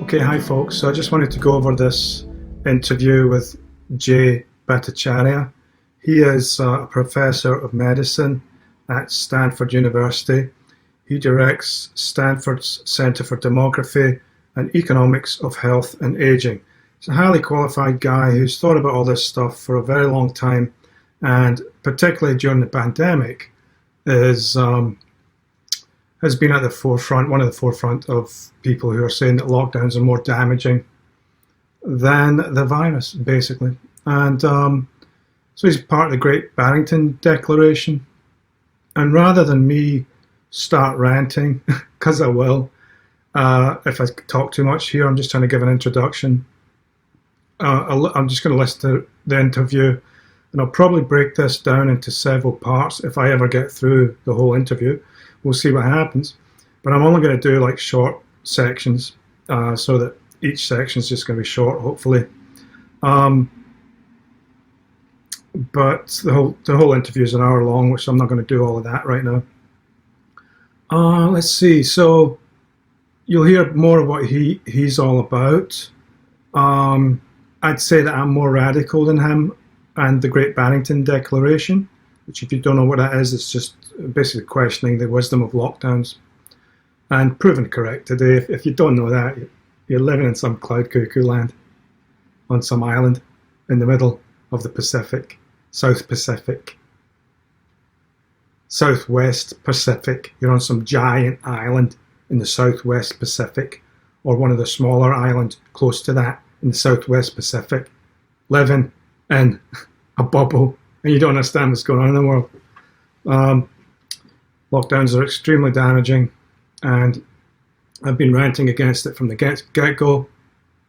Okay, hi folks. So I just wanted to go over this interview with Jay Bhattacharya. He is a professor of medicine at Stanford University. He directs Stanford's Center for Demography and Economics of Health and Aging. He's a highly qualified guy who's thought about all this stuff for a very long time, and particularly during the pandemic has been at the forefront, one of the forefront of people who are saying that lockdowns are more damaging than the virus, basically. And so he's part of the Great Barrington Declaration. And rather than me start ranting, because I will, if I talk too much here, I'm just trying to give an introduction. I'm just going to listen to the interview, and I'll probably break this down into several parts if I ever get through the whole interview. We'll see what happens. But I'm only going to do like short sections, so that each section is just going to be short, hopefully. But the whole interview is an hour long, which I'm not going to do all of that right now. Let's see. So you'll hear more of what he's all about. I'd say that I'm more radical than him and the Great Barrington Declaration, which, if you don't know what that is, it's just basically questioning the wisdom of lockdowns, and proven correct today. If you don't know that, you're living in some cloud cuckoo land on some island in the middle of the Pacific, Southwest Pacific. You're on some giant island in the Southwest Pacific, or one of the smaller islands close to that in the Southwest Pacific, living in a bubble, and you don't understand what's going on in the world. Lockdowns are extremely damaging, and I've been ranting against it from the get-go,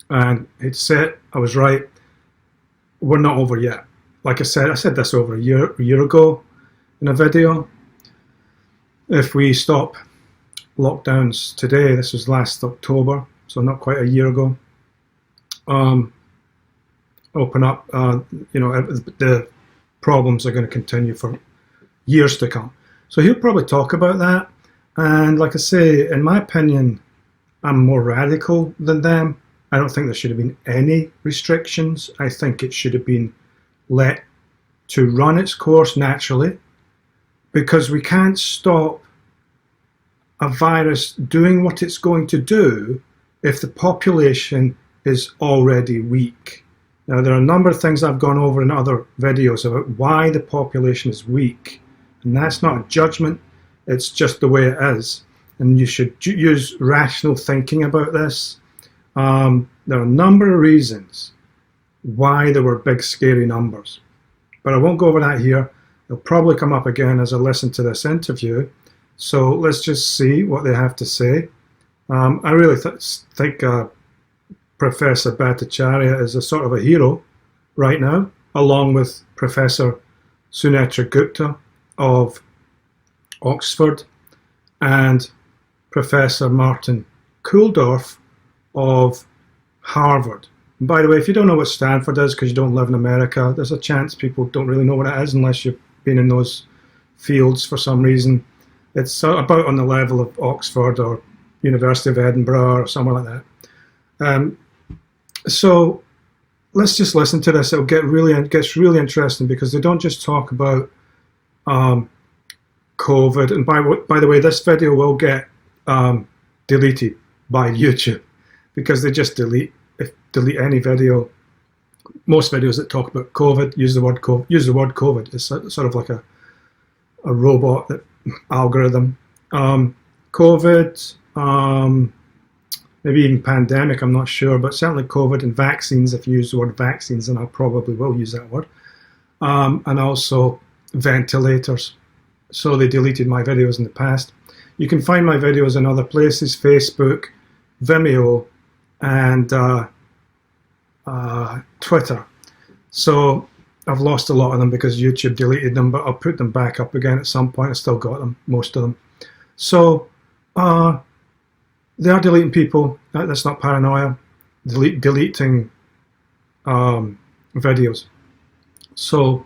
and I hate to say it, I was right. We're not over yet. Like I said this over a year ago in a video. If we stop lockdowns today, this was last October, so not quite a year ago, open up, the problems are going to continue for years to come. So he'll probably talk about that. And like I say, in my opinion, I'm more radical than them. I don't think there should have been any restrictions. I think it should have been let to run its course naturally, because we can't stop a virus doing what it's going to do if the population is already weak. Now, there are a number of things I've gone over in other videos about why the population is weak. And that's not a judgment, it's just the way it is. And you should use rational thinking about this. There are a number of reasons why there were big, scary numbers. But I won't go over that here. They'll probably come up again as I listen to this interview. So let's just see what they have to say. I really think Professor Bhattacharya is a sort of a hero right now, along with Professor Sunetra Gupta of Oxford and Professor Martin Kulldorff of Harvard. And by the way, if you don't know what Stanford is because you don't live in America, there's a chance people don't really know what it is unless you've been in those fields for some reason. It's about on the level of Oxford or University of Edinburgh or somewhere like that. So let's just listen to this. It gets really interesting, because they don't just talk about COVID. And by the way, this video will get deleted by YouTube, because they just delete any video. Most videos that talk about COVID use the word COVID. It's sort of like a robot algorithm. COVID. Maybe even pandemic, I'm not sure, but certainly COVID and vaccines. If you use the word vaccines, then I probably will use that word. And also ventilators. So they deleted my videos in the past. You can find my videos in other places: Facebook, Vimeo, and Twitter. So I've lost a lot of them because YouTube deleted them, but I'll put them back up again at some point. I still got them, most of them. So they are deleting people. That's not paranoia. Deleting videos. So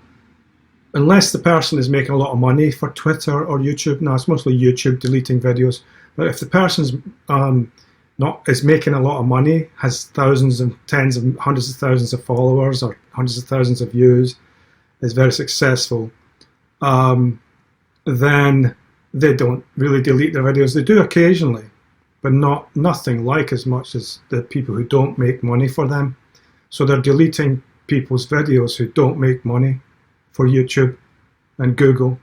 unless the person is making a lot of money for Twitter or YouTube, no, it's mostly YouTube deleting videos. But if the person's not is making a lot of money, has thousands and tens of hundreds of thousands of followers or hundreds of thousands of views, is very successful, then they don't really delete their videos. They do occasionally, but nothing like as much as the people who don't make money for them. So they're deleting people's videos who don't make money for YouTube and Google,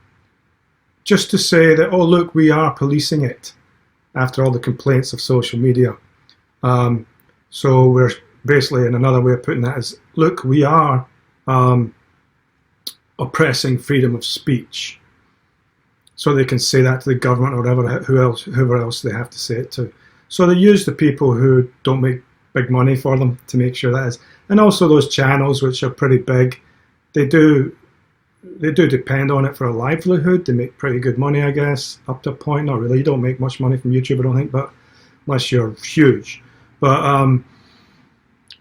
just to say that, oh, look, we are policing it after all the complaints of social media. So we're basically, in another way of putting that is, look, we are oppressing freedom of speech. So they can say that to the government or whoever else they have to say it to. So they use the people who don't make big money for them to make sure that is. And also those channels which are pretty big, they do depend on it for a livelihood. They make pretty good money, I guess, up to a point. Not really. You don't make much money from YouTube, I don't think, but unless you're huge. But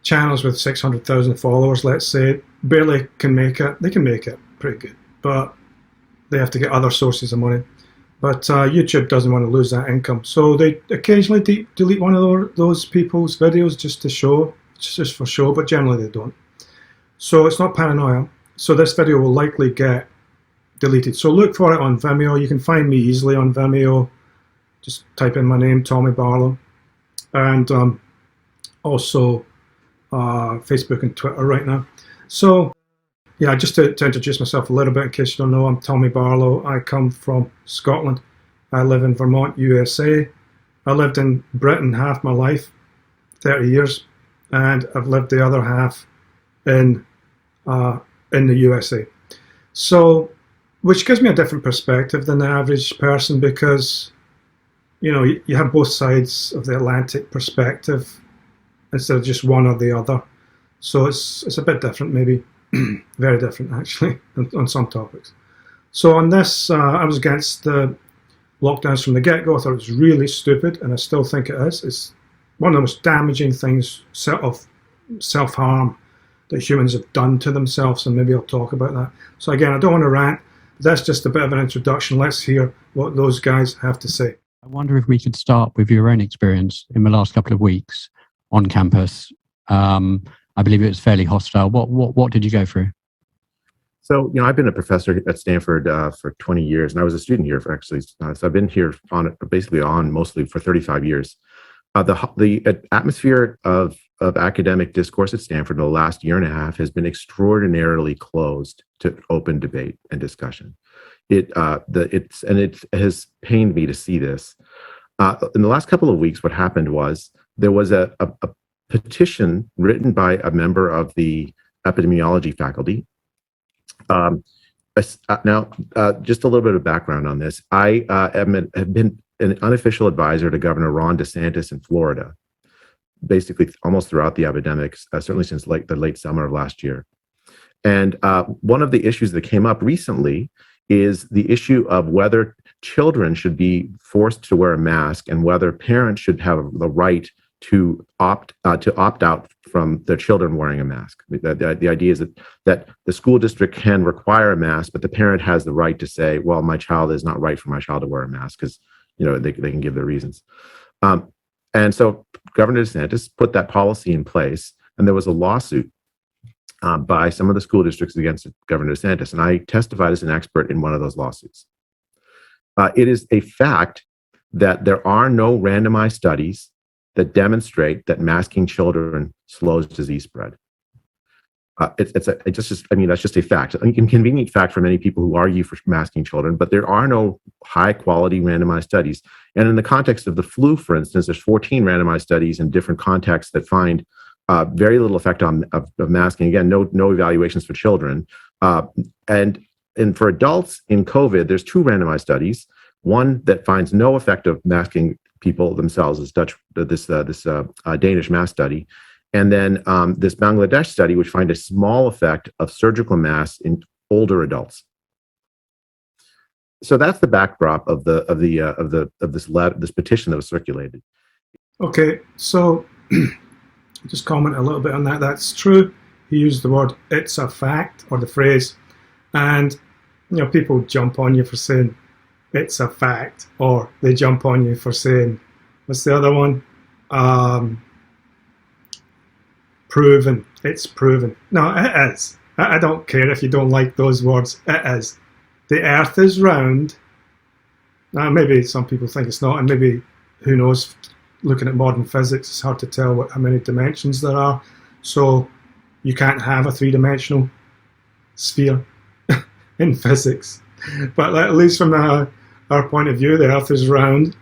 channels with 600,000 followers, let's say, barely can make it. They can make it pretty good, but they have to get other sources of money. But YouTube doesn't want to lose that income, so they occasionally delete one of those people's videos just to show, just for show, but generally they don't. So it's not paranoia. So this video will likely get deleted. So look for it on Vimeo. You can find me easily on Vimeo. Just type in my name, Tommy Barlow, and also Facebook and Twitter right now. So yeah, just to introduce myself a little bit, in case you don't know, I'm Tommy Barlow. I come from Scotland. I live in Vermont, USA. I lived in Britain half my life, 30 years, and I've lived the other half in the USA. So, which gives me a different perspective than the average person, because, you know, you have both sides of the Atlantic perspective instead of just one or the other. So it's a bit different, maybe. Very different, actually, on some topics. So on this, I was against the lockdowns from the get-go. I thought it was really stupid, and I still think it is. It's one of the most damaging things of self-harm that humans have done to themselves, and maybe I'll talk about that. So again, I don't want to rant. That's just a bit of an introduction. Let's hear what those guys have to say. I wonder if we could start with your own experience in the last couple of weeks on campus. I believe it was fairly hostile. What did you go through? So, I've been a professor at Stanford for 20 years, and I was a student here for actually. So I've been here mostly for 35 years. The atmosphere of academic discourse at Stanford in the last year and a half has been extraordinarily closed to open debate and discussion. It has pained me to see this. In the last couple of weeks, what happened was there was a petition written by a member of the epidemiology faculty. Now, just a little bit of background on this. I have been an unofficial advisor to Governor Ron DeSantis in Florida, basically almost throughout the epidemics, certainly since the late summer of last year. And one of the issues that came up recently is the issue of whether children should be forced to wear a mask and whether parents should have the right to opt out from their children wearing a mask. The idea is that the school district can require a mask, but the parent has the right to say, well, my child is not right for my child to wear a mask, because they can give their reasons. And so Governor DeSantis put that policy in place, and there was a lawsuit by some of the school districts against Governor DeSantis, and I testified as an expert in one of those lawsuits. It is a fact that there are no randomized studies that demonstrate that masking children slows disease spread. That's just a fact. A convenient fact for many people who argue for masking children, but there are no high-quality randomized studies. And in the context of the flu, for instance, there's 14 randomized studies in different contexts that find very little effect of masking. Again, no evaluations for children. And for adults in COVID, there's 2 randomized studies. One that finds no effect of masking people themselves, is this Danish mask study, and then this Bangladesh study, which find a small effect of surgical masks in older adults. So that's the backdrop of this petition that was circulated. Okay, so just comment a little bit on that. That's true. He used the word "it's a fact" or the phrase, and people jump on you for saying it's a fact, or they jump on you for saying, what's the other one? um, proven. It's proven. No, it is. I don't care if you don't like those words. It is. The Earth is round. Now, maybe some people think it's not, and maybe, who knows, looking at modern physics, it's hard to tell how many dimensions there are. So you can't have a three-dimensional sphere in physics. But at least from our point of view, the Earth is round.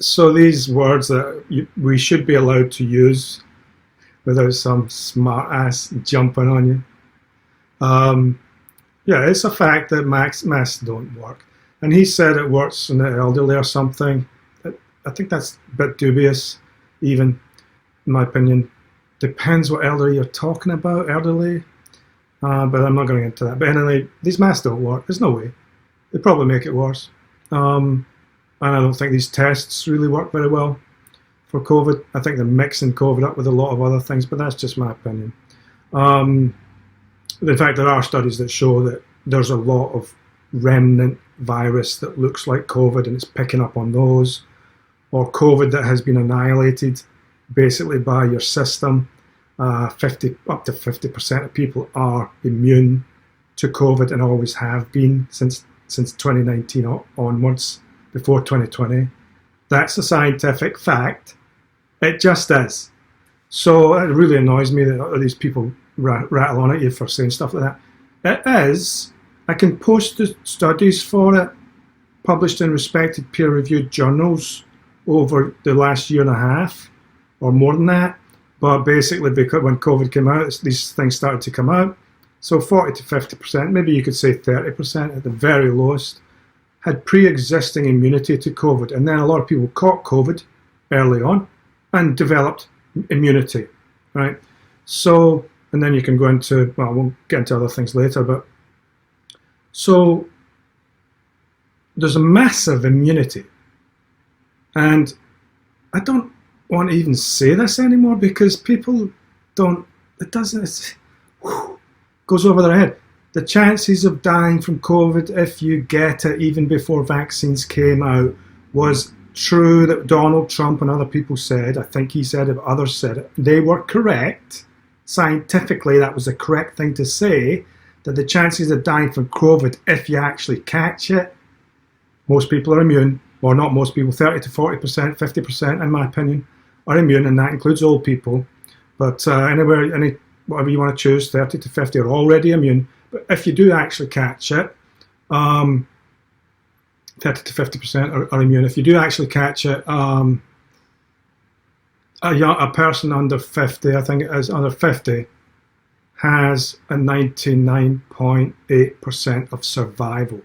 So these words that we should be allowed to use without some smart ass jumping on you. Yeah, it's a fact that masks don't work. And he said it works in the elderly or something. I think that's a bit dubious, even, in my opinion. Depends what elderly you're talking about, elderly. But I'm not going into that. But anyway, these masks don't work. There's no way. They probably make it worse. And I don't think these tests really work very well for COVID. I think they're mixing COVID up with a lot of other things, but that's just my opinion. In fact, there are studies that show that there's a lot of remnant virus that looks like COVID and it's picking up on those, or COVID that has been annihilated basically by your system. Up to 50% of people are immune to COVID and always have been since 2019 onwards, before 2020. That's a scientific fact. It just is. So it really annoys me that these people rattle on at you for saying stuff like that. It is. I can post the studies for it, published in respected peer-reviewed journals over the last year and a half, or more than that. But basically, because when COVID came out, these things started to come out. So 40 to 50%, maybe you could say 30% at the very lowest, had pre-existing immunity to COVID. And then a lot of people caught COVID early on and developed immunity, right? So, and then you can go into, well, we'll get into other things later, but so there's a massive immunity. And I don't want to even say this anymore because people don't, it doesn't, it's, goes over their head. The chances of dying from COVID, if you get it, even before vaccines came out, was true that Donald Trump and other people said. I think he said it, but others said it. They were correct. Scientifically, that was the correct thing to say, that the chances of dying from COVID, if you actually catch it, most people are immune, or not most people, 30 to 40%, 50%, in my opinion, are immune, and that includes old people. But anywhere, whatever you want to choose, 30 to 50 are already immune. But if you do actually catch it, 30 to 50% are immune. If you do actually catch it, a person under 50, I think it is under 50, has a 99.8% of survival.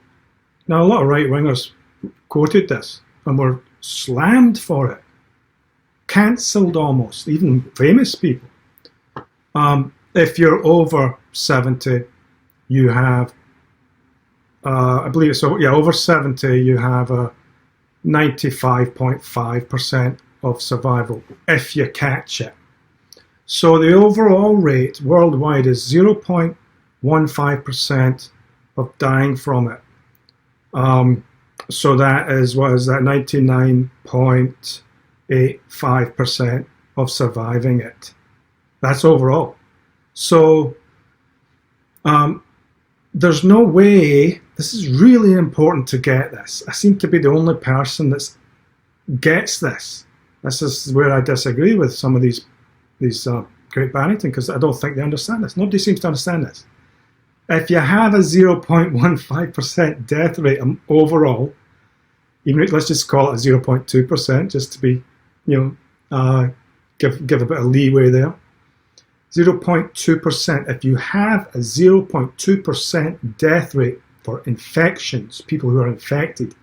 Now, a lot of right-wingers quoted this and were slammed for it. Cancelled almost, even famous people. If you're over 70, you have, I believe so, yeah, over 70, you have a 95.5% of survival if you catch it. So the overall rate worldwide is 0.15% of dying from it. So that is, what is that, 99.85% of surviving it. That's overall. So there's no way, this is really important to get this. I seem to be the only person that gets this. This is where I disagree with some of these Great Barrington, because I don't think they understand this. Nobody seems to understand this. If you have a 0.15% death rate overall, even let's just call it a 0.2%, just to be, give a bit of leeway there. 0.2%. If you have a 0.2% death rate for infections, people who are infected,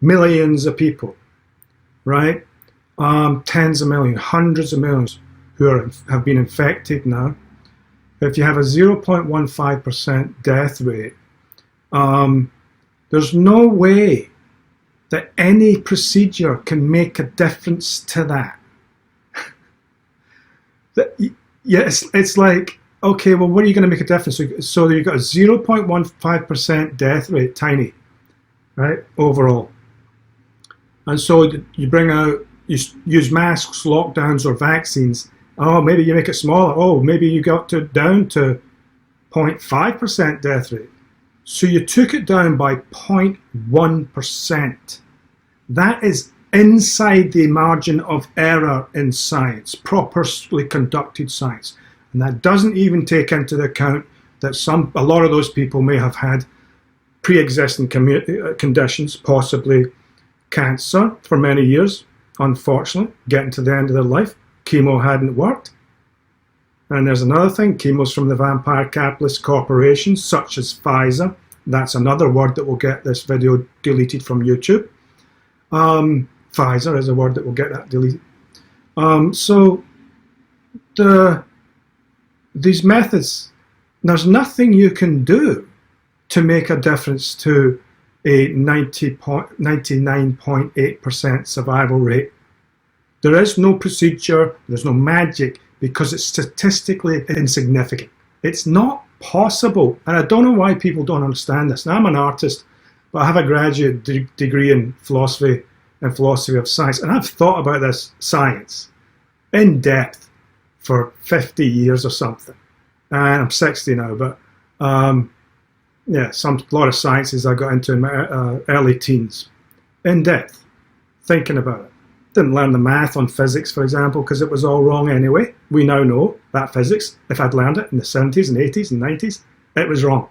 millions of people, right? Tens of millions, hundreds of millions who have been infected now. If you have a 0.15% death rate, there's no way that any procedure can make a difference to that. Yeah, it's like, okay, well, what are you going to make a difference? So you've got a 0.15% death rate, tiny, right, overall. And so you bring out, you use masks, lockdowns, or vaccines. Oh, maybe you make it smaller. Oh, maybe you got down to 0.5% death rate. So you took it down by 0.1%. That is inside the margin of error in science, properly conducted science. And that doesn't even take into account that a lot of those people may have had pre-existing conditions, possibly cancer for many years, unfortunately, getting to the end of their life. Chemo hadn't worked. And there's another thing, chemo's from the vampire capitalist corporations, such as Pfizer. That's another word that will get this video deleted from YouTube. Pfizer is a word that will get that deleted. So these methods, there's nothing you can do to make a difference to a 99.8% survival rate. There is no procedure, there's no magic, because it's statistically insignificant. It's not possible, and I don't know why people don't understand this. Now, I'm an artist, but I have a graduate degree in philosophy and philosophy of science, and I've thought about this science in depth for 50 years or something. And I'm 60 now, but yeah, a lot of sciences I got into in my early teens, in depth, thinking about it. Didn't learn the math on physics, for example, because it was all wrong anyway. We now know that physics, if I'd learned it in the 70s and 80s and 90s, it was wrong.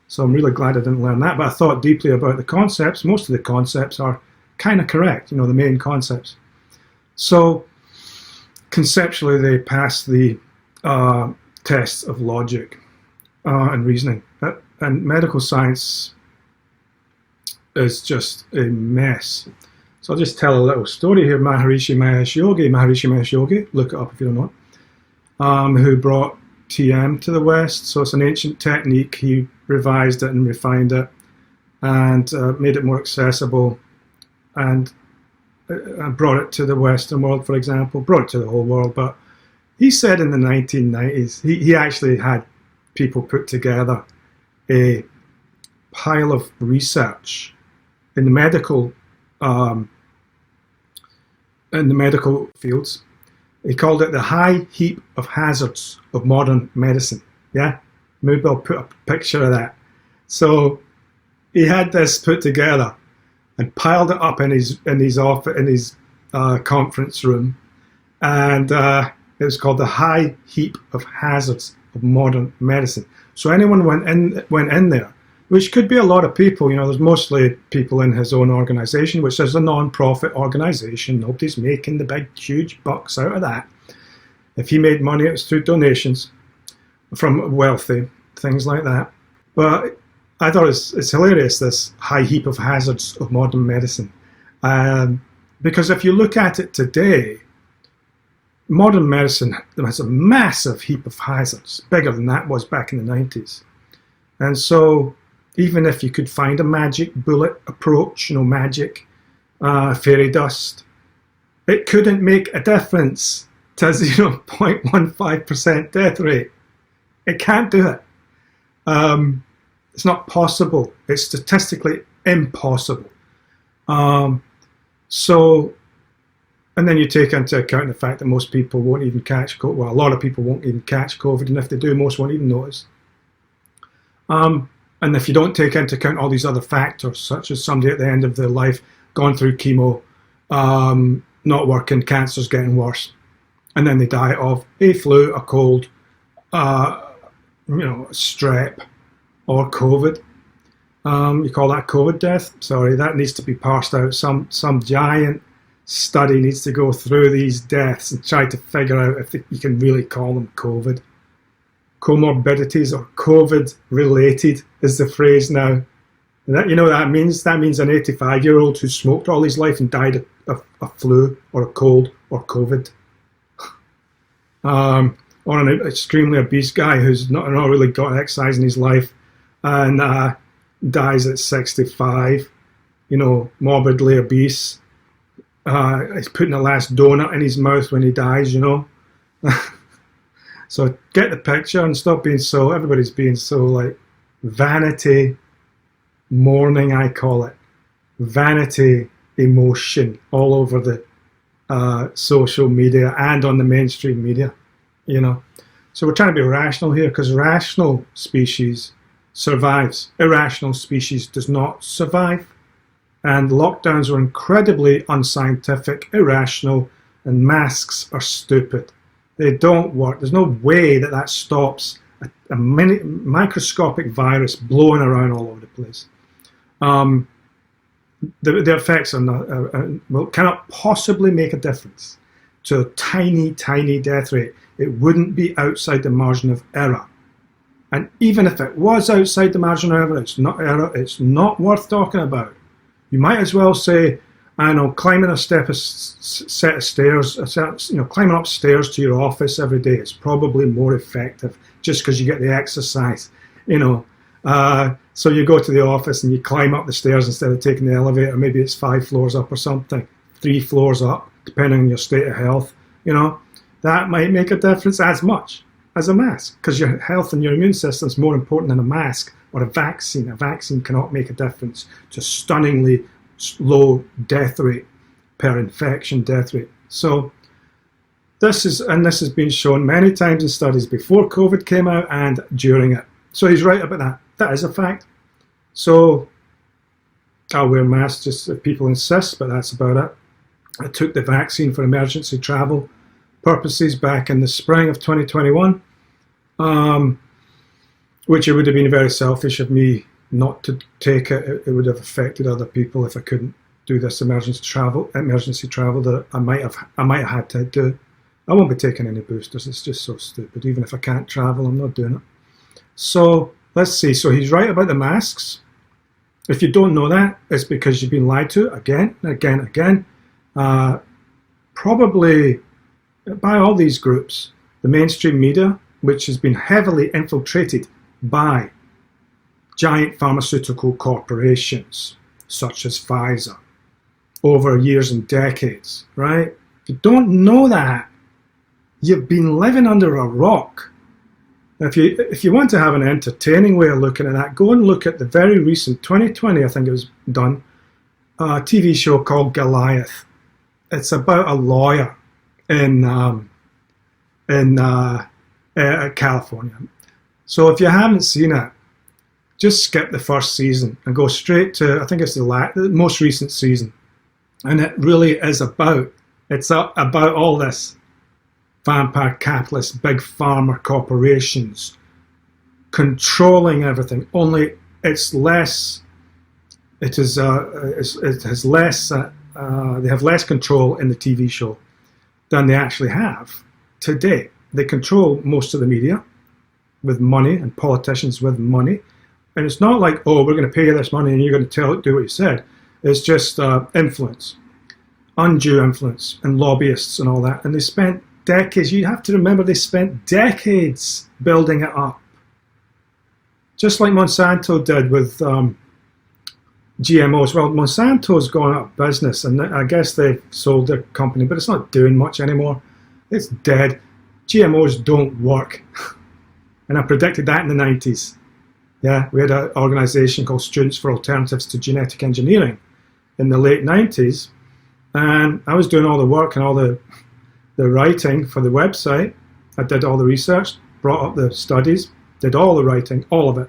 So I'm really glad I didn't learn that, but I thought deeply about the concepts. Most of the concepts are kind of correct, the main concepts. So conceptually, they pass the tests of logic and reasoning. And medical science is just a mess. So I'll just tell a little story here. Maharishi Mahesh Yogi, look it up if you don't know, who brought TM to the West. So it's an ancient technique. He revised it and refined it and made it more accessible, and brought it to the Western world, for example, brought it to the whole world. But he said in the 1990s, he actually had people put together a pile of research in the medical fields. He called it the high heap of hazards of modern medicine. Yeah, maybe I'll put a picture of that. So he had this put together and piled it up in his conference room, and it was called the high heap of hazards of modern medicine. So anyone went in there, which could be a lot of people. There's mostly people in his own organization, which is a non-profit organization. Nobody's making the big, huge bucks out of that. If he made money, it was through donations from wealthy, things like that. But I thought it's hilarious, this high heap of hazards of modern medicine. Because if you look at it today, modern medicine has a massive heap of hazards, bigger than that was back in the 90s. And so even if you could find a magic bullet approach, magic, fairy dust, it couldn't make a difference to 0.15% death rate. It can't do it. It's not possible. It's statistically impossible. And then you take into account the fact that most people won't even catch COVID. Well, a lot of people won't even catch COVID, and if they do, most won't even notice. And if you don't take into account all these other factors, such as somebody at the end of their life gone through chemo, not working, cancer's getting worse, and then they die of a flu, a cold, strep, or COVID. You call that COVID death? Sorry, that needs to be parsed out. Some giant study needs to go through these deaths and try to figure out if you can really call them COVID. Comorbidities or COVID-related is the phrase now. And that, that means? That means an 85-year-old who smoked all his life and died of a flu or a cold or COVID. Or an extremely obese guy who's not really got exercise in his life and dies at 65, morbidly obese. He's putting the last donut in his mouth when he dies, So get the picture and stop being everybody's being so vanity mourning, I call it. Vanity emotion all over the social media and on the mainstream media, you know. So we're trying to be rational here, because rational species survives. Irrational species does not survive. And lockdowns are incredibly unscientific, irrational, and masks are stupid. They don't work. There's no way that that stops a microscopic virus blowing around all over the place. The effects are not, cannot possibly make a difference to a tiny, tiny death rate. It wouldn't be outside the margin of error. And even if it was outside the margin of error, it's not worth talking about. You might as well say, I know, climbing a set of stairs, climbing upstairs to your office every day is probably more effective, just because you get the exercise, you know. So you go to the office and you climb up the stairs instead of taking the elevator. Maybe it's 5 floors up or something, 3 floors up, depending on your state of health. You know, that might make a difference as much as a mask, because your health and your immune system is more important than a mask or a vaccine. A vaccine cannot make a difference to stunningly low death rate per infection death rate. So this has been shown many times in studies before COVID came out and during it. So he's right about that. That is a fact. So I'll wear masks just if people insist, but that's about it. I took the vaccine for emergency travel purposes back in the spring of 2021, which it would have been very selfish of me not to take it. It would have affected other people if I couldn't do this emergency travel that I might have had to do. I won't be taking any boosters. It's just so stupid. Even if I can't travel, I'm not doing it. So let's see. So he's right about the masks. If you don't know that, it's because you've been lied to again and again and again. Probably by all these groups, the mainstream media, which has been heavily infiltrated by giant pharmaceutical corporations such as Pfizer over years and decades, right? If you don't know that, you've been living under a rock. If you want to have an entertaining way of looking at that, go and look at the very recent 2020, I think it was done, TV show called Goliath. It's about a lawyer in California. So if you haven't seen it, just skip the first season and go straight to, I think it's the most recent season. And it really is about all this vampire capitalist, big pharma corporations controlling everything. Only it's less. It has less. They have less control in the TV show than they actually have today. They control most of the media with money and politicians with money. And it's not like, oh, we're going to pay you this money and you're going to do what you said. It's just influence, undue influence, and lobbyists and all that. And they spent decades. You have to remember they spent decades building it up. Just like Monsanto did with GMOs. Well, Monsanto's gone out of business, and I guess they've sold their company, but it's not doing much anymore. It's dead. GMOs don't work. And I predicted that in the 90s. Yeah, we had an organization called Students for Alternatives to Genetic Engineering in the late 90s. And I was doing all the work and all the writing for the website. I did all the research, brought up the studies, did all the writing, all of it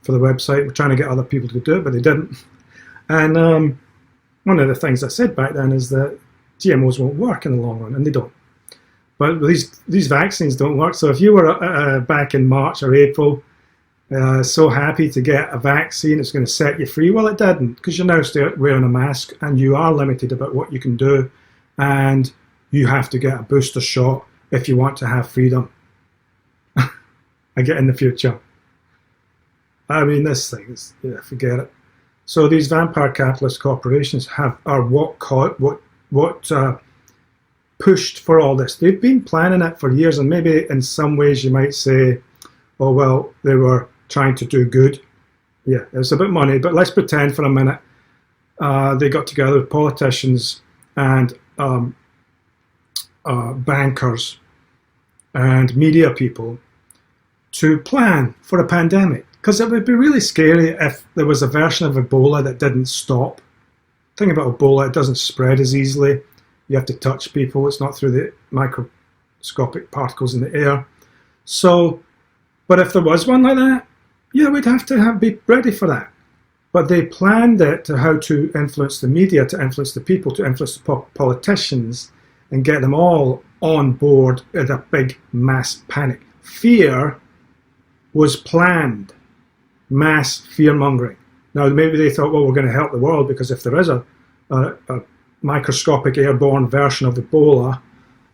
for the website. We're trying to get other people to do it, but they didn't. And one of the things I said back then is that GMOs won't work in the long run, and they don't. But these vaccines don't work. So if you were back in March or April, so happy to get a vaccine, it's going to set you free. Well, it didn't, because you're now still wearing a mask and you are limited about what you can do, and you have to get a booster shot if you want to have freedom again in the future. I mean, this thing is, yeah, forget it. So these vampire capitalist corporations are what pushed for all this. They've been planning it for years, and maybe in some ways you might say, oh, well, they were trying to do good. Yeah, it's about money, but let's pretend for a minute they got together with politicians and bankers and media people to plan for a pandemic. Because it would be really scary if there was a version of Ebola that didn't stop. thing about Ebola, it doesn't spread as easily. You have to touch people. It's not through the microscopic particles in the air. So, but if there was one like that, yeah, we'd have to be ready for that. But they planned it to how to influence the media, to influence the people, to influence the politicians, and get them all on board at a big mass panic. Fear was planned, mass fear-mongering. Now, maybe they thought, well, we're going to help the world because if there is a microscopic airborne version of Ebola,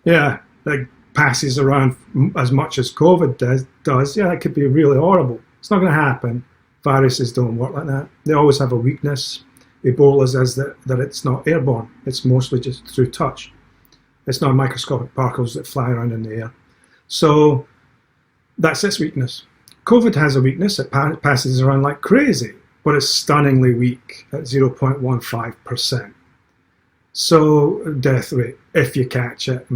yeah, that passes around as much as COVID does, yeah, that could be really horrible. It's not going to happen. Viruses don't work like that. They always have a weakness. Ebola's is that it's not airborne. It's mostly just through touch. It's not microscopic particles that fly around in the air. So that's its weakness. COVID has a weakness. It passes around like crazy, but it's stunningly weak at 0.15%. So death rate, if you catch it,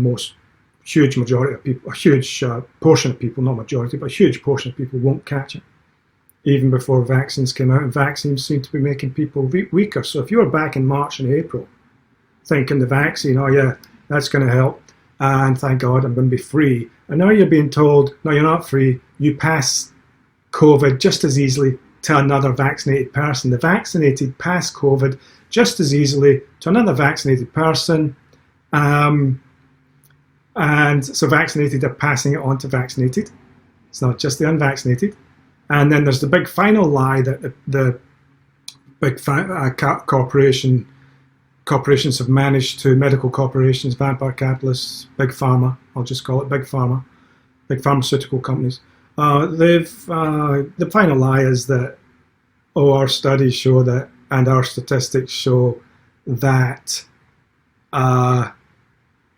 huge majority of people, a huge portion of people, not majority, but a huge portion of people won't catch it. Even before vaccines came out, and vaccines seem to be making people weaker. So if you were back in March and April thinking the vaccine, oh yeah, that's going to help, and thank God I'm going to be free, and now you're being told, no, you're not free, you pass COVID just as easily to another vaccinated person. The vaccinated pass COVID just as easily to another vaccinated person, and so vaccinated are passing it on to vaccinated. It's not just the unvaccinated. And then there's the big final lie that the big corporations have managed to, medical corporations, vampire capitalists, big pharma, I'll just call it big pharma, big pharmaceutical companies. The final lie is that, our studies show that, and our statistics show that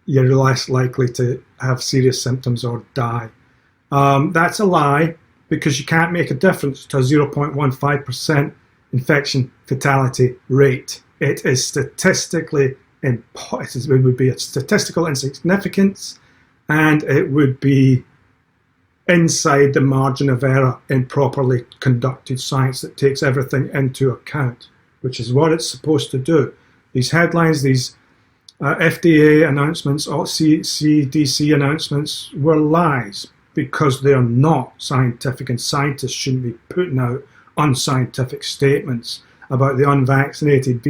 you're less likely to have serious symptoms or die. That's a lie, because you can't make a difference to a 0.15% infection fatality rate. It is statistically it would be a statistical insignificance, and it would be inside the margin of error in properly conducted science that takes everything into account, which is what it's supposed to do. These headlines, these FDA announcements, or CDC announcements were lies, because they are not scientific, and scientists shouldn't be putting out unscientific statements about the unvaccinated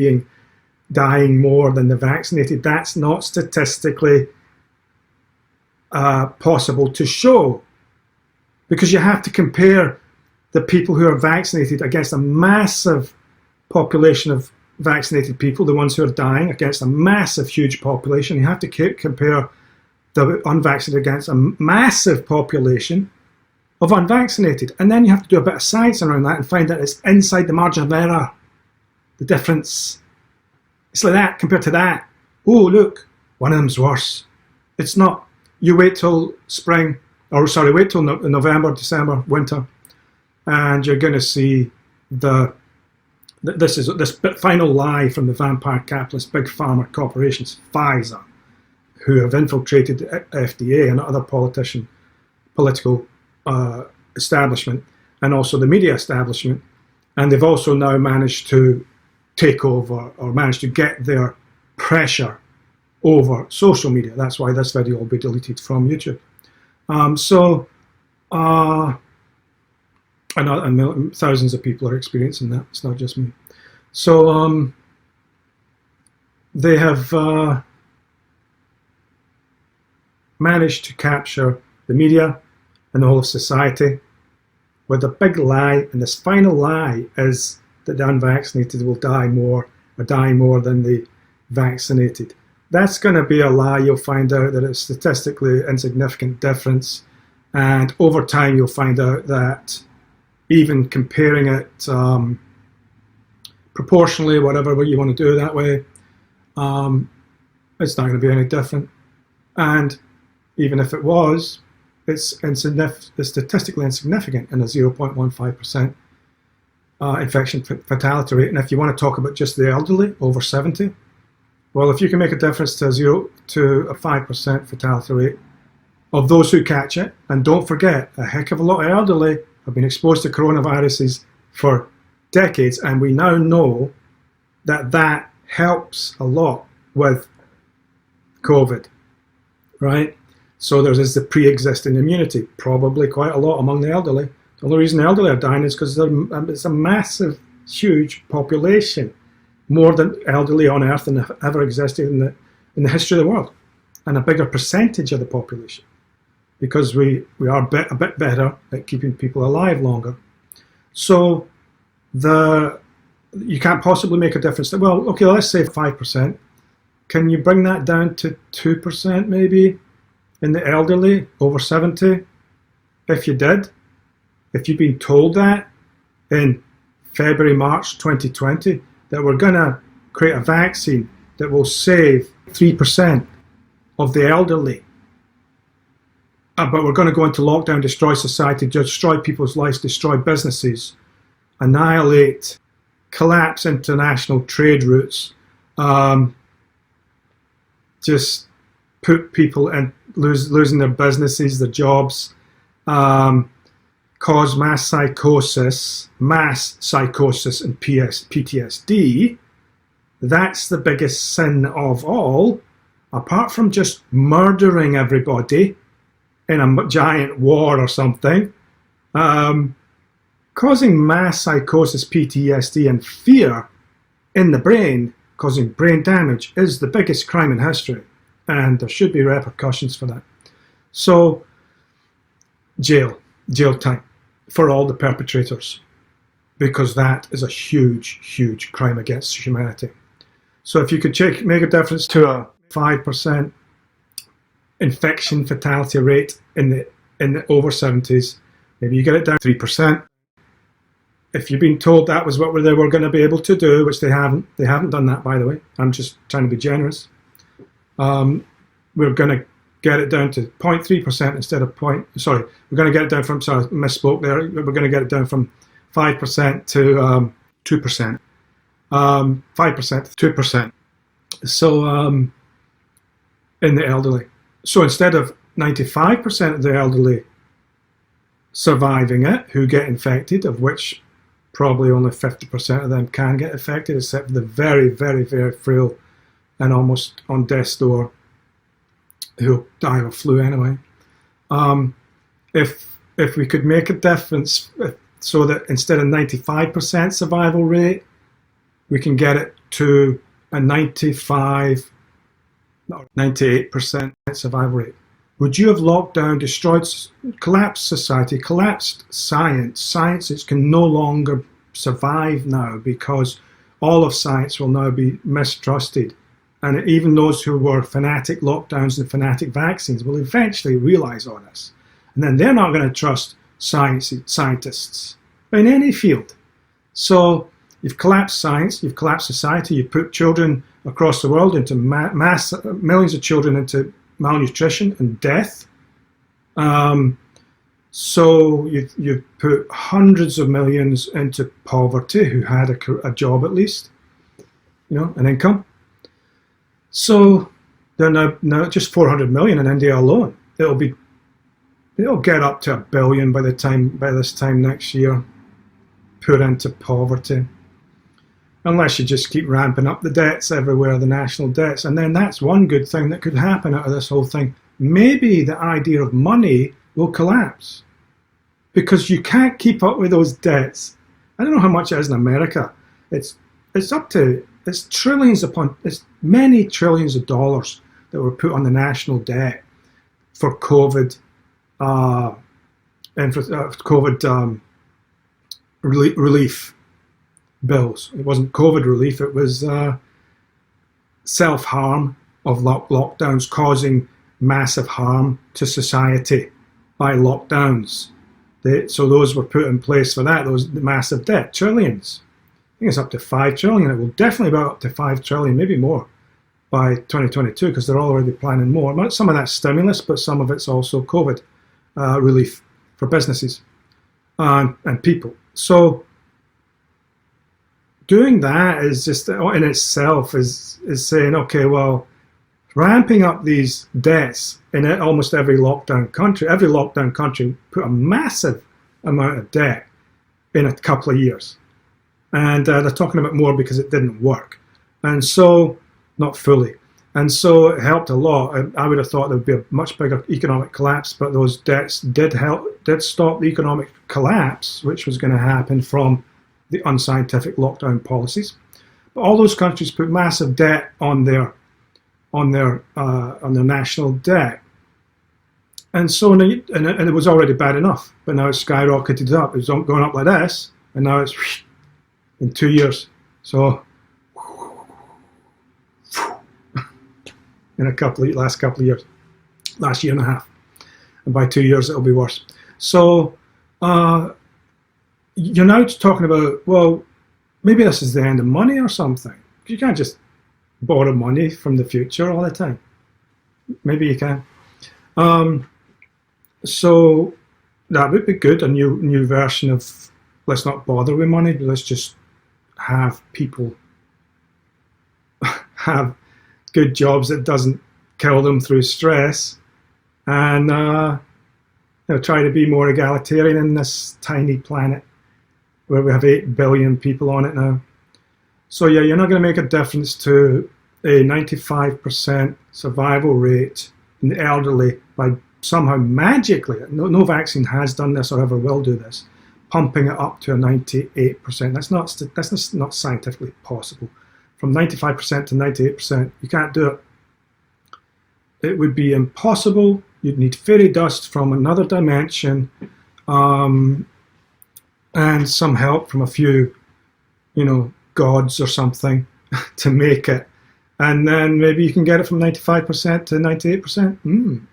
dying more than the vaccinated. That's not statistically possible to show, because you have to compare the people who are vaccinated against a massive population of vaccinated people, the ones who are dying, against a massive, huge population. You have to compare the unvaccinated against a massive population of unvaccinated. And then you have to do a bit of science around that and find that it's inside the margin of error, the difference. It's like that compared to that. Oh, look, one of them's worse. It's not. You wait till spring, wait till November, December, winter, and you're going to see this final lie from the vampire capitalist big pharma corporations, Pfizer, who have infiltrated the FDA and other political establishment, and also the media establishment. And they've also now managed to take over, or managed to get their pressure over social media. That's why this video will be deleted from YouTube. And thousands of people are experiencing that. It's not just me. So they have managed to capture the media and the whole of society with a big lie, and this final lie is that the unvaccinated will die more, or die more than the vaccinated. That's going to be a lie. You'll find out that it's statistically insignificant difference, and over time you'll find out that even comparing it proportionally, whatever you want to do that way, it's not going to be any different. And even if it was, it's statistically insignificant in a 0.15% infection fatality rate. And if you want to talk about just the elderly over 70, well, if you can make a difference to a 5% fatality rate of those who catch it, and don't forget, a heck of a lot of elderly have been exposed to coronaviruses for decades, and we now know that helps a lot with COVID, right? So there's the pre-existing immunity, probably quite a lot among the elderly. The only reason the elderly are dying is because it's a massive, huge population, more than elderly on Earth than have ever existed in the history of the world, and a bigger percentage of the population, because we are a bit better at keeping people alive longer. So you can't possibly make a difference. Well, okay, let's say 5%. Can you bring that down to 2% maybe in the elderly over 70? If you did, if you've been told that in February, March 2020, that we're going to create a vaccine that will save 3% of the elderly, but we're going to go into lockdown, destroy society, destroy people's lives, destroy businesses, annihilate, collapse international trade routes, just put people in losing their businesses, their jobs, cause mass psychosis and PTSD. That's the biggest sin of all, apart from just murdering everybody in a giant war or something. Causing mass psychosis, PTSD, and fear in the brain, causing brain damage, is the biggest crime in history, and there should be repercussions for that. So, jail time for all the perpetrators, because that is a huge, huge crime against humanity. So if you could make a difference to a 5% infection fatality rate in the over 70s, maybe you get it down to 3%. If you've been told that was what they were going to be able to do, which they haven't done that, by the way. I'm just trying to be generous. We're going to get it down to 0.3% instead of we're going to get it down from, sorry, misspoke there. We're going to get it down from 5% to 2%. 5% to 2%. So in the elderly. So instead of 95% of the elderly surviving it, who get infected, of which probably only 50% of them can get affected, except for the very, very, very frail and almost on death's door who die of flu anyway. If we could make a difference so that instead of 95% survival rate, we can get it to a 98% survival rate. Would you have locked down, destroyed, collapsed society, collapsed science? Science can no longer survive now because all of science will now be mistrusted. And even those who were fanatic lockdowns and fanatic vaccines will eventually realize all this. And then they're not going to trust scientists in any field. So you've collapsed science, you've collapsed society, you've put children across the world into millions of children into malnutrition and death. So you've put hundreds of millions into poverty who had a job at least, an income. So they're now just 400 million in India alone. It'll get up to 1 billion by this time next year, put into poverty. Unless you just keep ramping up the debts everywhere, the national debts. And then that's one good thing that could happen out of this whole thing. Maybe the idea of money will collapse because you can't keep up with those debts. I don't know how much it is in America. It's many trillions of dollars that were put on the national debt for COVID, relief bills. It wasn't COVID relief, it was self-harm of lockdowns causing massive harm to society by lockdowns. So those were put in place for that, those massive debt, trillions. I think it's up to 5 trillion. It will definitely be up to 5 trillion, maybe more by 2022 because they're already planning more. Some of that's stimulus, but some of it's also COVID relief for businesses and people. So doing that is just in itself is saying, okay, well, ramping up these debts in almost every lockdown country put a massive amount of debt in a couple of years. And they're talking about more because it didn't work. And so, not fully. And so it helped a lot. I would have thought there would be a much bigger economic collapse, but those debts did stop the economic collapse, which was going to happen from the unscientific lockdown policies. But all those countries put massive debt on their national debt, and so and it was already bad enough. But now it's skyrocketed up. It was going up like this, and now it's in 2 years. So in last couple of years, last year and a half, and by 2 years it'll be worse. So you're now talking about, well, maybe this is the end of money or something. You can't just borrow money from the future all the time. Maybe you can. So that would be good, a new version of let's not bother with money, but let's just have people have good jobs that doesn't kill them through stress, and try to be more egalitarian in this tiny planet where we have 8 billion people on it now. So yeah, you're not going to make a difference to a 95% survival rate in the elderly by somehow magically, no vaccine has done this or ever will do this, pumping it up to a 98%. That's not scientifically possible. From 95% to 98%, you can't do it. It would be impossible. You'd need fairy dust from another dimension, and some help from a few, gods or something to make it. And then maybe you can get it from 95% to 98%.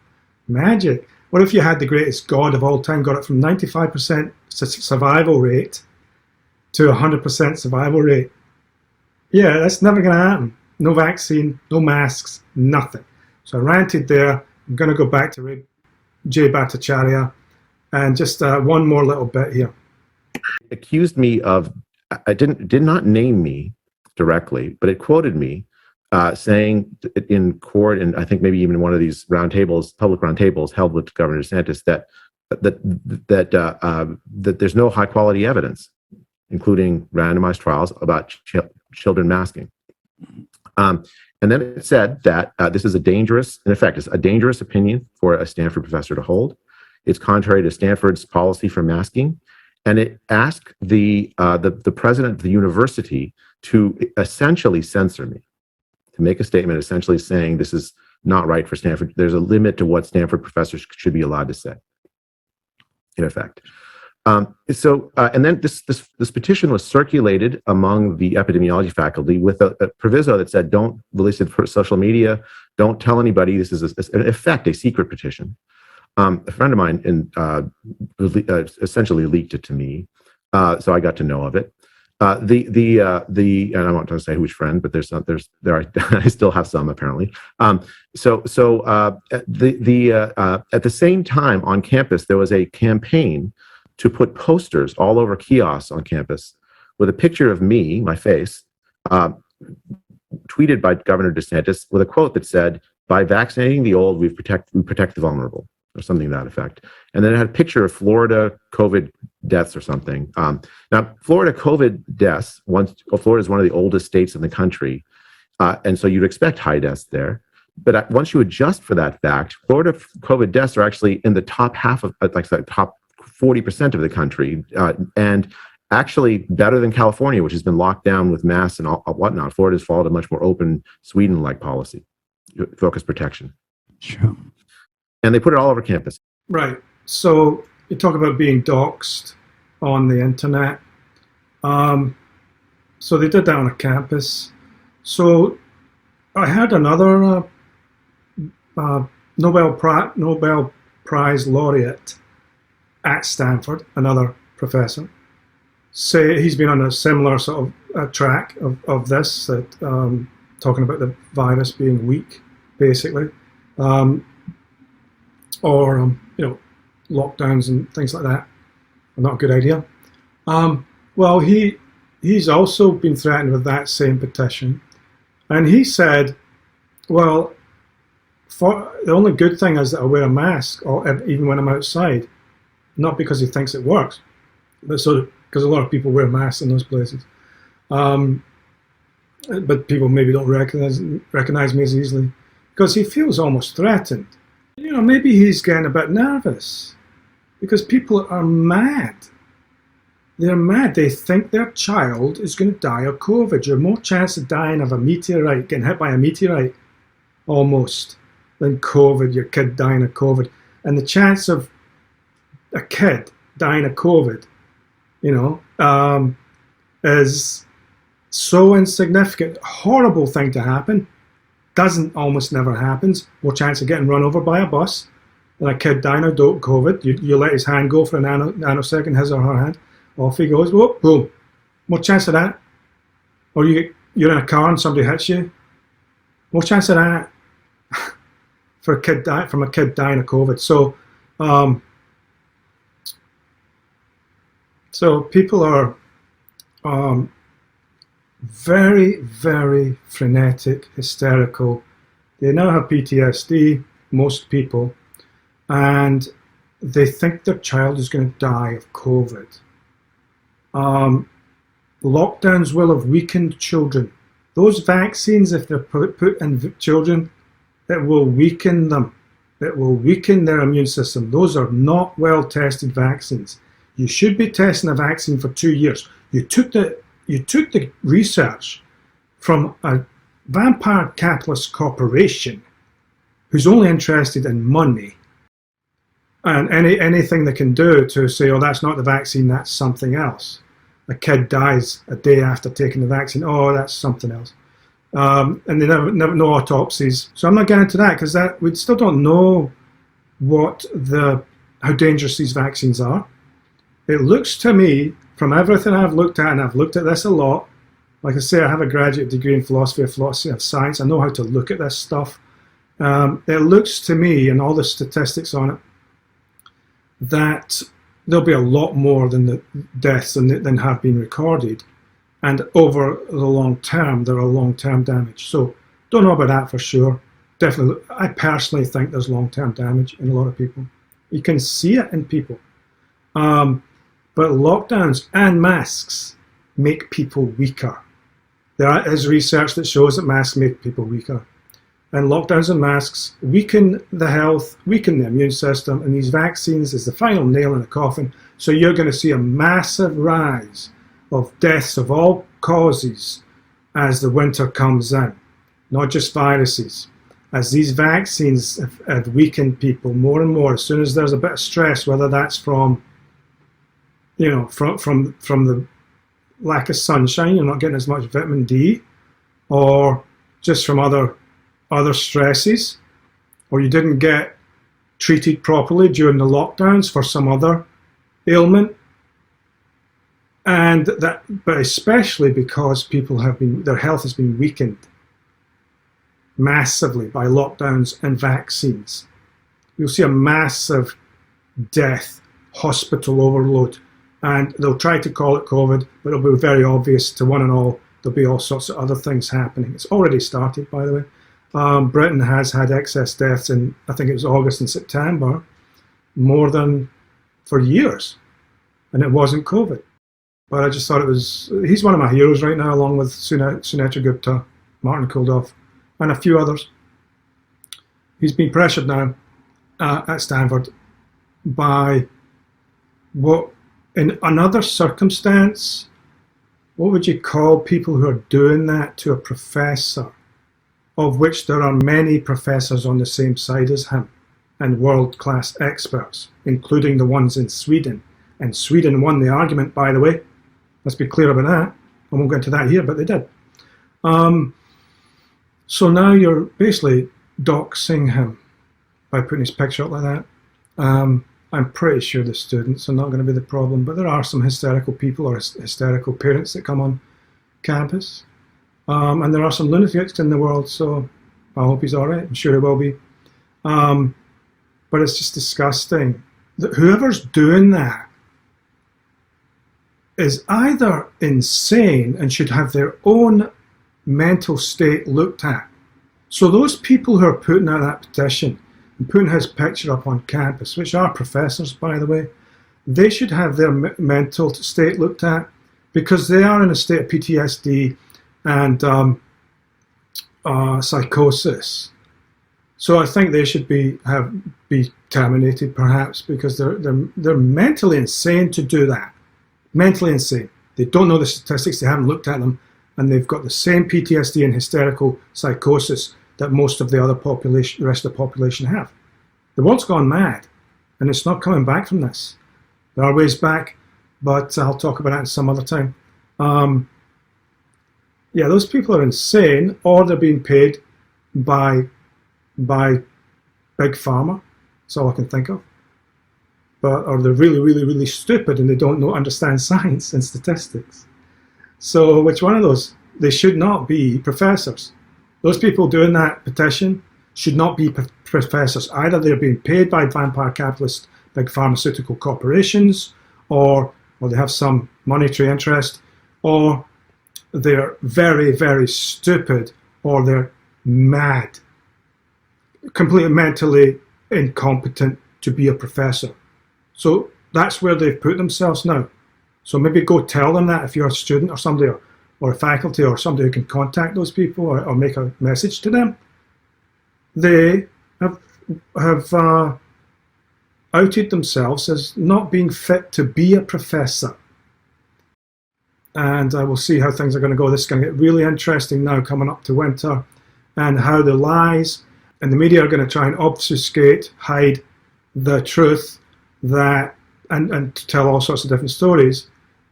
Magic. What if you had the greatest god of all time, got it from 95% survival rate to 100% survival rate? Yeah, that's never going to happen. No vaccine, no masks, nothing. So I ranted there. I'm going to go back to Jay Bhattacharya and just one more little bit here. Accused me of, did not name me directly, but it quoted me saying in court, and I think maybe even one of these roundtables, public roundtables held with Governor DeSantis, that there's no high quality evidence, including randomized trials about children masking. And then it said that this is it's a dangerous opinion for a Stanford professor to hold. It's contrary to Stanford's policy for masking. And it asked the president of the university to essentially censor me, to make a statement essentially saying this is not right for Stanford. There's a limit to what Stanford professors should be allowed to say, in effect. And then this petition was circulated among the epidemiology faculty with a proviso that said, don't release it for social media, don't tell anybody. This is, in effect, a secret petition. A friend of mine essentially leaked it to me, so I got to know of it. And I won't say which friend, but I still have some apparently. At the same time on campus, there was a campaign to put posters all over kiosks on campus with a picture of me, my face, tweeted by Governor DeSantis with a quote that said, "By vaccinating the old, we protect the vulnerable," or something to that effect. And then it had a picture of Florida COVID deaths or something. Now, Florida COVID deaths, Florida is one of the oldest states in the country, and so you'd expect high deaths there. But once you adjust for that fact, Florida COVID deaths are actually in the top half of, like the top 40% of the country, and actually better than California, which has been locked down with masks and whatnot. Florida's followed a much more open Sweden-like policy, focused protection. Sure. And they put it all over campus. Right. So you talk about being doxxed on the internet. So they did that on a campus. So I had another Nobel Prize laureate at Stanford, another professor, say he's been on a similar sort of track of this, talking about the virus being weak, basically. Or lockdowns and things like that are not a good idea. Well, he's also been threatened with that same petition, and he said, well, the only good thing is that I wear a mask, or even when I'm outside, not because he thinks it works, but because a lot of people wear masks in those places. but people maybe don't recognize me as easily because he feels almost threatened. Maybe he's getting a bit nervous because people are mad. They're mad. They think their child is going to die of COVID. You're more chance of dying of a meteorite, getting hit by a meteorite, almost, than COVID, your kid dying of COVID. And the chance of a kid dying of COVID, is so insignificant. Horrible thing to happen. Almost never happens. More chance of getting run over by a bus than a kid dying of COVID. You let his hand go for a nanosecond, his or her hand. Off he goes. Whoop, boom. More chance of that. Or you're in a car and somebody hits you. More chance of that from a kid dying of COVID. So people are very, very frenetic, hysterical. They now have PTSD, most people, and they think their child is going to die of COVID. Lockdowns will have weakened children. Those vaccines, if they're put in children, it will weaken them. It will weaken their immune system. Those are not well-tested vaccines. You should be testing a vaccine for 2 years. You took the research from a vampire capitalist corporation who's only interested in money and anything they can do to say, oh, that's not the vaccine, that's something else. A kid dies a day after taking the vaccine, oh, that's something else. And they never know autopsies. So I'm not getting into that because we still don't know how dangerous these vaccines are. It looks to me, from everything I've looked at, and I've looked at this a lot, like I say, I have a graduate degree in philosophy of science. I know how to look at this stuff. It looks to me, and all the statistics on it, that there'll be a lot more than the deaths than have been recorded. And over the long term, there are long-term damage. So don't know about that for sure. Definitely, I personally think there's long-term damage in a lot of people. You can see it in people. But lockdowns and masks make people weaker. There is research that shows that masks make people weaker. And lockdowns and masks weaken the health, weaken the immune system, and these vaccines is the final nail in the coffin. So you're going to see a massive rise of deaths of all causes as the winter comes in, not just viruses. As these vaccines have weakened people more and more, as soon as there's a bit of stress, whether that's from the lack of sunshine, you're not getting as much vitamin D, or just from other stresses, or you didn't get treated properly during the lockdowns for some other ailment, but especially because their health has been weakened massively by lockdowns and vaccines. You'll see a massive death, hospital overload, and they'll try to call it COVID, but it'll be very obvious to one and all there'll be all sorts of other things happening. It's already started, by the way. Britain has had excess deaths in, I think it was August and September, more than for years, and it wasn't COVID. But I just thought he's one of my heroes right now, along with Sunetra Gupta, Martin Kulldorff, and a few others. He's been pressured now at Stanford by what, in another circumstance, what would you call people who are doing that to a professor, of which there are many professors on the same side as him, and world-class experts, including the ones in Sweden. And Sweden won the argument, by the way. Let's be clear about that. I won't go into that here, but they did. So now you're basically doxing him by putting his picture up like that. I'm pretty sure the students are not going to be the problem, but there are some hysterical people or hysterical parents that come on campus. And there are some lunatics in the world, so I hope he's all right. I'm sure he will be. But it's just disgusting that whoever's doing that is either insane and should have their own mental state looked at. So those people who are putting out that petition and putting his picture up on campus, which are professors, by the way, they should have their mental state looked at, because they are in a state of PTSD. and psychosis. So I think they should be terminated, perhaps, because they're mentally insane to do that. Mentally insane. They don't know the statistics. They haven't looked at them, and they've got the same PTSD and hysterical psychosis that most of the other population, the rest of the population, have. The world's gone mad, and it's not coming back from this. There are ways back, but I'll talk about that some other time. Yeah, those people are insane, or they're being paid by big pharma. That's all I can think of. Or they're really, really, really stupid and they don't understand science and statistics. So which one of those? They should not be professors. Those people doing that petition should not be professors. Either they're being paid by vampire capitalist big pharmaceutical corporations, or they have some monetary interest, or they're very, very stupid, or they're mad, completely mentally incompetent to be a professor. So that's where they've put themselves now. So maybe go tell them that if you're a student or somebody, or a faculty or somebody who can contact those people or make a message to them. They have outed themselves as not being fit to be a professor. And we'll see how things are going to go. This is going to get really interesting now coming up to winter, and how the lies and the media are going to try and obfuscate, hide the truth, that and tell all sorts of different stories,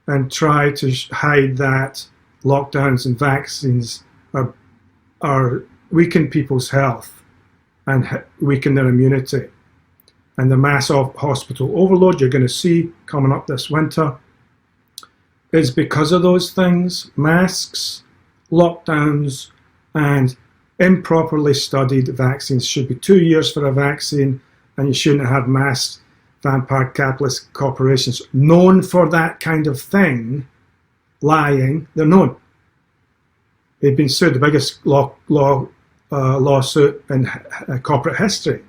and try to hide that lockdowns and vaccines are weaken people's health and weaken their immunity. And the mass hospital overload you're going to see coming up this winter is because of those things: masks, lockdowns, and improperly studied vaccines. Should be 2 years for a vaccine, and you shouldn't have mass vampire capitalist corporations known for that kind of thing lying. They're known. They've been sued, the biggest lawsuit in corporate history.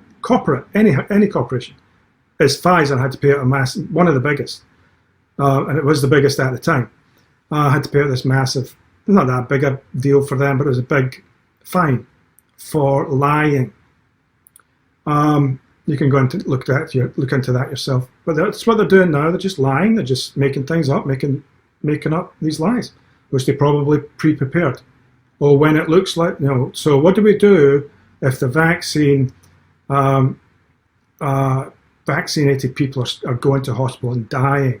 Any corporation. Is Pfizer had to pay out one of the biggest. And it was the biggest at the time. Had to pay out this massive, not that big a deal for them, but it was a big fine for lying. You can go into look into that yourself. But that's what they're doing now. They're just lying. They're just making things up, making up these lies, which they probably pre-prepared. Or when it looks like, So what do we do if the vaccinated people are going to hospital and dying?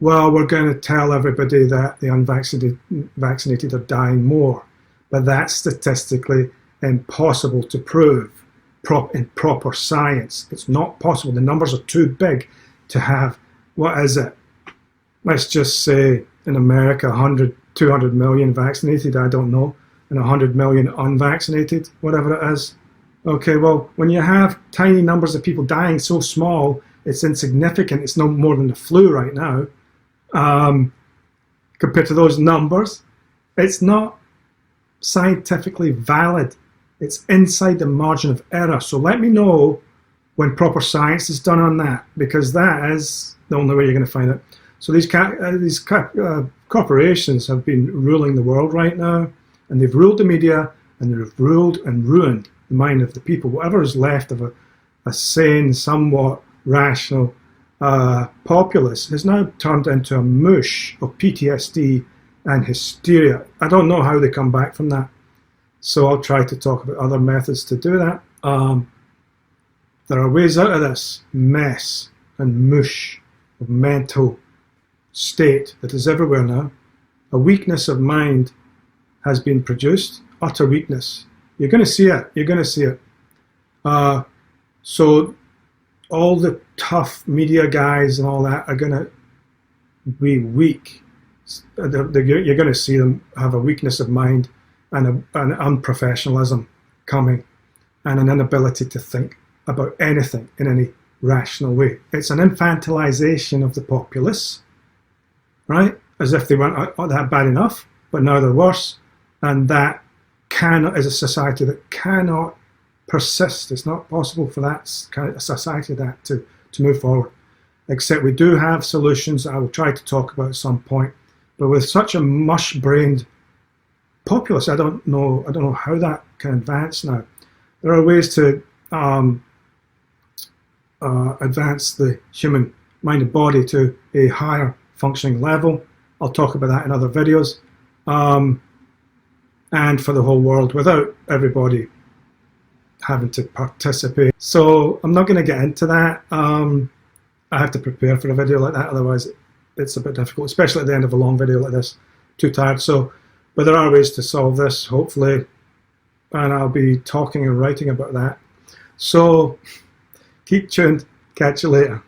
Well, we're going to tell everybody that the unvaccinated are dying more. But that's statistically impossible to prove in proper science. It's not possible. The numbers are too big to have, what is it? Let's just say in America, 200 million vaccinated, I don't know, and 100 million unvaccinated, whatever it is. Okay, well, when you have tiny numbers of people dying so small, it's insignificant. It's no more than the flu right now. Compared to those numbers, it's not scientifically valid. It's inside the margin of error. So let me know when proper science is done on that, because that is the only way you're going to find it. So these corporations have been ruling the world right now, and they've ruled the media, and they've ruled and ruined the mind of the people. Whatever is left of a sane, somewhat rational populace has now turned into a mush of PTSD and hysteria. I don't know how they come back from that. So I'll try to talk about other methods to do that. There are ways out of this mess and mush of mental state that is everywhere now. A weakness of mind has been produced, utter weakness. You're going to see it. You're going to see it. So all the tough media guys and all that are going to be weak. You're going to see them have a weakness of mind and an unprofessionalism coming, and an inability to think about anything in any rational way. It's an infantilization of the populace, right? As if they weren't that bad enough, but now they're worse, and that is a society that cannot persist. It's not possible for that kind of society to move forward, except we do have solutions that I will try to talk about at some point. But with such a mush-brained populace. I don't know how that can advance now. There are ways to advance the human mind and body to a higher functioning level. I'll talk about that in other videos. And for the whole world without everybody having to participate. So I'm not going to get into that. I have to prepare for a video like that, otherwise it's a bit difficult, especially at the end of a long video like this. Too tired. So, but there are ways to solve this, hopefully, and I'll be talking and writing about that. So keep tuned. Catch you later.